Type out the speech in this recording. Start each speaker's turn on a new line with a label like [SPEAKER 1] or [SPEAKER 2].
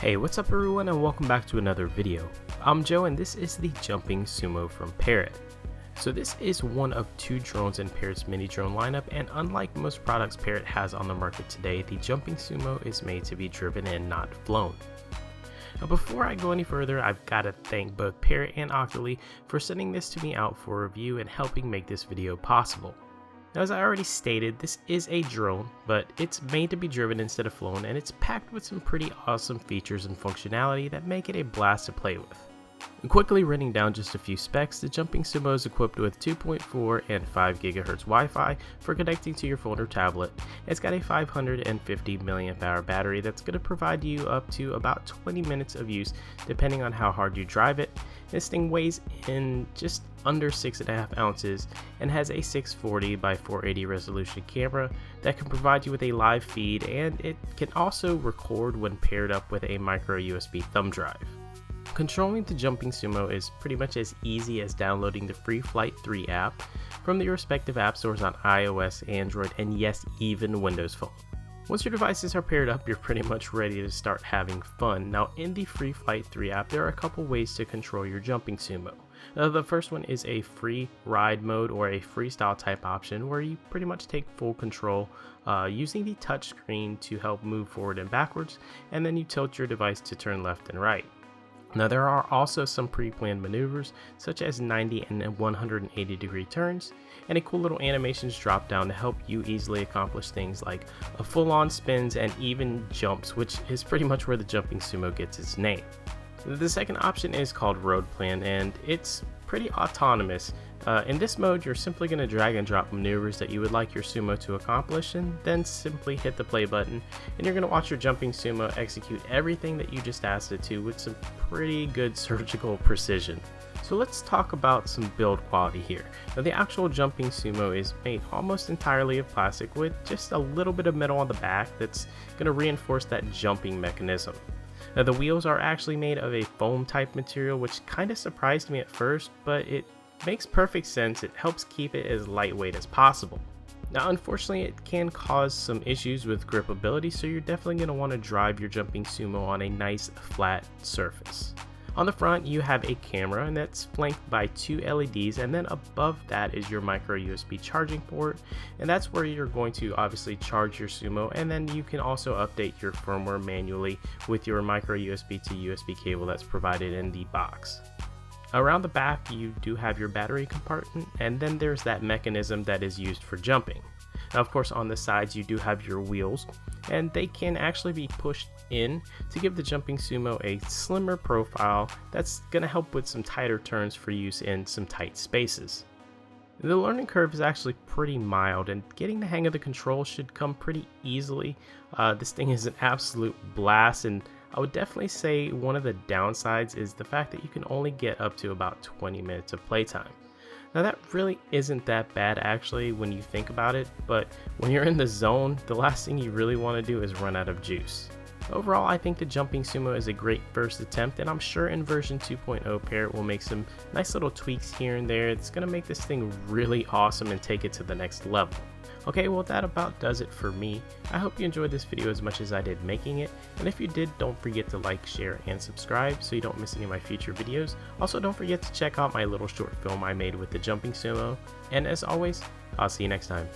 [SPEAKER 1] Hey, what's up everyone and welcome back to another video. I'm Joe and this is the Jumping Sumo from Parrot. So this is one of two drones in Parrot's mini drone lineup, and unlike most products Parrot has on the market today, the Jumping Sumo is made to be driven and not flown. Now before I go any further, I've got to thank both Parrot and Octoly for sending this to me out for review and helping make this video possible. Now, as I already stated, this is a drone, but it's made to be driven instead of flown, and it's packed with some pretty awesome features and functionality that make it a blast to play with. And quickly running down just a few specs, the Jumping Sumo is equipped with 2.4 and 5 GHz Wi-Fi for connecting to your phone or tablet. It's got a 550 mAh battery that's going to provide you up to about 20 minutes of use depending on how hard you drive it. This thing weighs in just under 6.5 ounces and has a 640 by 480 resolution camera that can provide you with a live feed, and it can also record when paired up with a micro USB thumb drive. Controlling the Jumping Sumo is pretty much as easy as downloading the free Flight 3 app from the respective app stores on iOS, Android, and yes, even Windows Phone. Once your devices are paired up, you're pretty much ready to start having fun. Now in the free Flight 3 app, there are a couple ways to control your Jumping Sumo. The first one is a free ride mode or a freestyle type option where you pretty much take full control using the touch screen to help move forward and backwards, and then you tilt your device to turn left and right. Now there are also some pre-planned maneuvers such as 90 and 180 degree turns, and a cool little animations drop down to help you easily accomplish things like full-on spins and even jumps, which is pretty much where the Jumping Sumo gets its name. The second option is called Road Plan, and it's pretty autonomous. In this mode, you're simply going to drag and drop maneuvers that you would like your sumo to accomplish, and then simply hit the play button, and you're going to watch your Jumping Sumo execute everything that you just asked it to with some pretty good surgical precision. So let's talk about some build quality here. Now the actual Jumping Sumo is made almost entirely of plastic with just a little bit of metal on the back that's going to reinforce that jumping mechanism. Now the wheels are actually made of a foam type material, which kind of surprised me at first, but it makes perfect sense. It helps keep it as lightweight as possible. Now unfortunately it can cause some issues with gripability, so you're definitely going to want to drive your Jumping Sumo on a nice flat surface. On the front you have a camera, and that's flanked by two LEDs, and then above that is your micro USB charging port, and that's where you're going to obviously charge your Sumo, and then you can also update your firmware manually with your micro USB to USB cable that's provided in the box. Around the back you do have your battery compartment, and then there's that mechanism that is used for jumping. Now of course on the sides you do have your wheels, and they can actually be pushed in to give the Jumping Sumo a slimmer profile that's going to help with some tighter turns for use in some tight spaces. The learning curve is actually pretty mild, and getting the hang of the control should come pretty easily. This thing is an absolute blast, and I would definitely say one of the downsides is the fact that you can only get up to about 20 minutes of playtime. Now that really isn't that bad actually when you think about it, but when you're in the zone, the last thing you really want to do is run out of juice. Overall, I think the Jumping Sumo is a great first attempt, and I'm sure in version 2.0 Parrot will make some nice little tweaks here and there. It's going to make this thing really awesome and take it to the next level. Okay, well that about does it for me. I hope you enjoyed this video as much as I did making it, and if you did, don't forget to like, share, and subscribe so you don't miss any of my future videos. Also, don't forget to check out my little short film I made with the Jumping Sumo, and as always, I'll see you next time.